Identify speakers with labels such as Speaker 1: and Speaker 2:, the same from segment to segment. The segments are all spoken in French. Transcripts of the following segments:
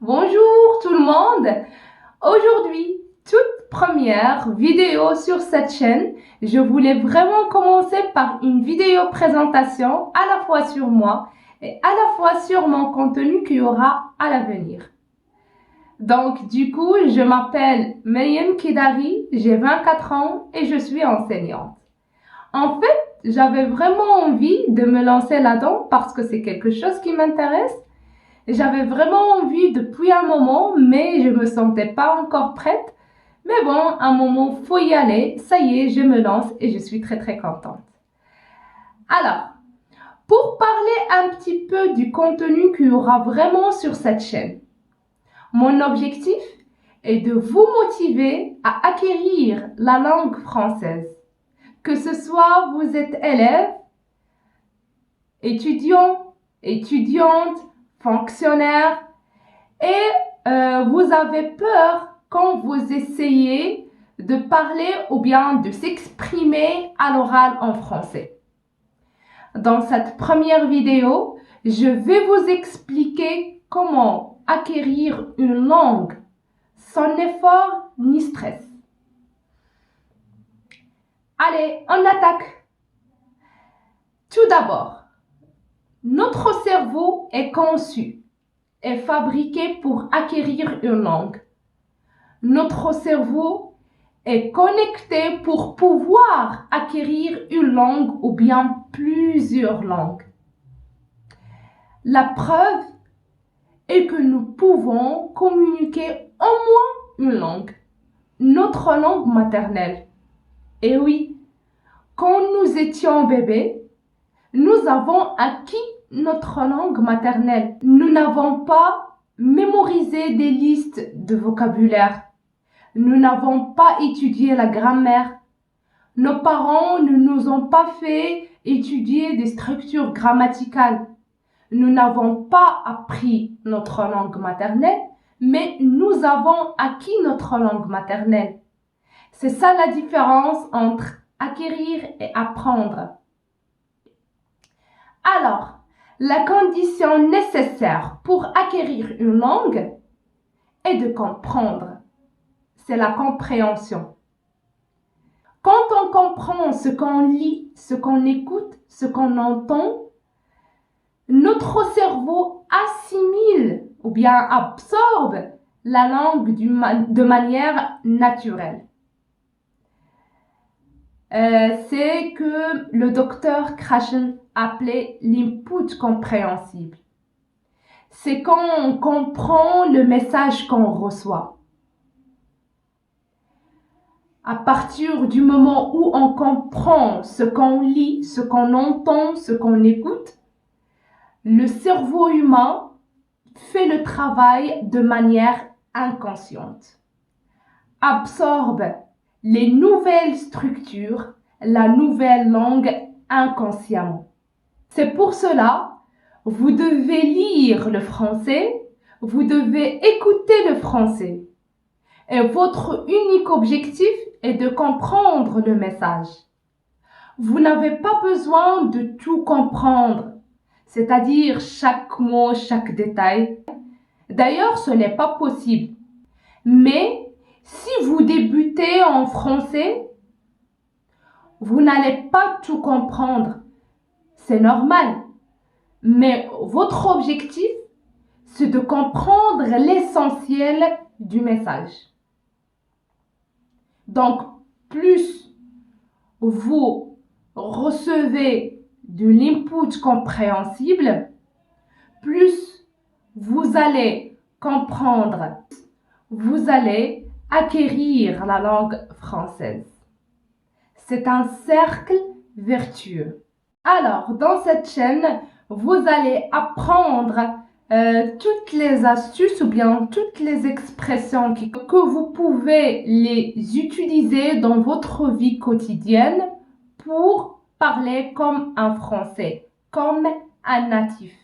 Speaker 1: Bonjour tout le monde. Aujourd'hui, toute première vidéo sur cette chaîne, je voulais vraiment commencer par une vidéo présentation à la fois sur moi et à la fois sur mon contenu qu'il y aura à l'avenir. Donc du coup, je m'appelle Mayem Kidari, j'ai 24 ans et je suis enseignante. En fait, j'avais vraiment envie de me lancer là-dedans parce que c'est quelque chose qui m'intéresse. J'avais vraiment envie depuis un moment, mais je me sentais pas encore prête. Mais bon, à un moment, faut y aller. Ça y est, je me lance et je suis très contente. Alors, pour parler un petit peu du contenu qu'il y aura vraiment sur cette chaîne, mon objectif est de vous motiver à acquérir la langue française. Que ce soit vous êtes élève, étudiant, étudiante, fonctionnaire et vous avez peur quand vous essayez de parler ou bien de s'exprimer à l'oral en français. Dans cette première vidéo, je vais vous expliquer comment acquérir une langue sans effort ni stress. Allez, on attaque. Tout d'abord, notre cerveau est conçu est fabriqué pour acquérir une langue. Notre cerveau est connecté pour pouvoir acquérir une langue ou bien plusieurs langues. La preuve est que nous pouvons communiquer au moins une langue, notre langue maternelle. Et oui, quand nous étions bébés, nous avons acquis notre langue maternelle. Nous n'avons pas mémorisé des listes de vocabulaire. Nous n'avons pas étudié la grammaire. Nos parents ne nous ont pas fait étudier des structures grammaticales. Nous n'avons pas appris notre langue maternelle, mais nous avons acquis notre langue maternelle. C'est ça la différence entre acquérir et apprendre. Alors, la condition nécessaire pour acquérir une langue est de comprendre. C'est la compréhension. Quand on comprend ce qu'on lit, ce qu'on écoute, ce qu'on entend, notre cerveau assimile ou bien absorbe la langue de manière naturelle. C'est que le docteur Krashen appelait l'input compréhensible. C'est quand on comprend le message qu'on reçoit. À partir du moment où on comprend ce qu'on lit, ce qu'on entend, ce qu'on écoute, le cerveau humain fait le travail de manière inconsciente, absorbe les nouvelles structures, la nouvelle langue inconsciemment. C'est pour cela, vous devez lire le français, vous devez écouter le français. Et votre unique objectif est de comprendre le message. Vous n'avez pas besoin de tout comprendre, c'est-à-dire chaque mot, chaque détail. D'ailleurs, ce n'est pas possible. Mais si vous débutez en français, vous n'allez pas tout comprendre. C'est normal. Mais votre objectif, c'est de comprendre l'essentiel du message. Donc, plus vous recevez de l'input compréhensible, plus vous allez comprendre, vous allez acquérir la langue française. C'est un cercle vertueux. Alors, dans cette chaîne, vous allez apprendre toutes les astuces ou bien toutes les expressions que vous pouvez les utiliser dans votre vie quotidienne pour parler comme un Français, comme un natif.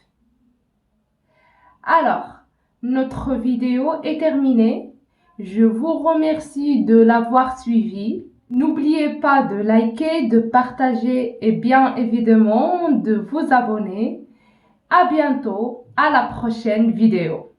Speaker 1: Alors, notre vidéo est terminée. Je vous remercie de l'avoir suivi. N'oubliez pas de liker, de partager et bien évidemment de vous abonner. À bientôt, à la prochaine vidéo.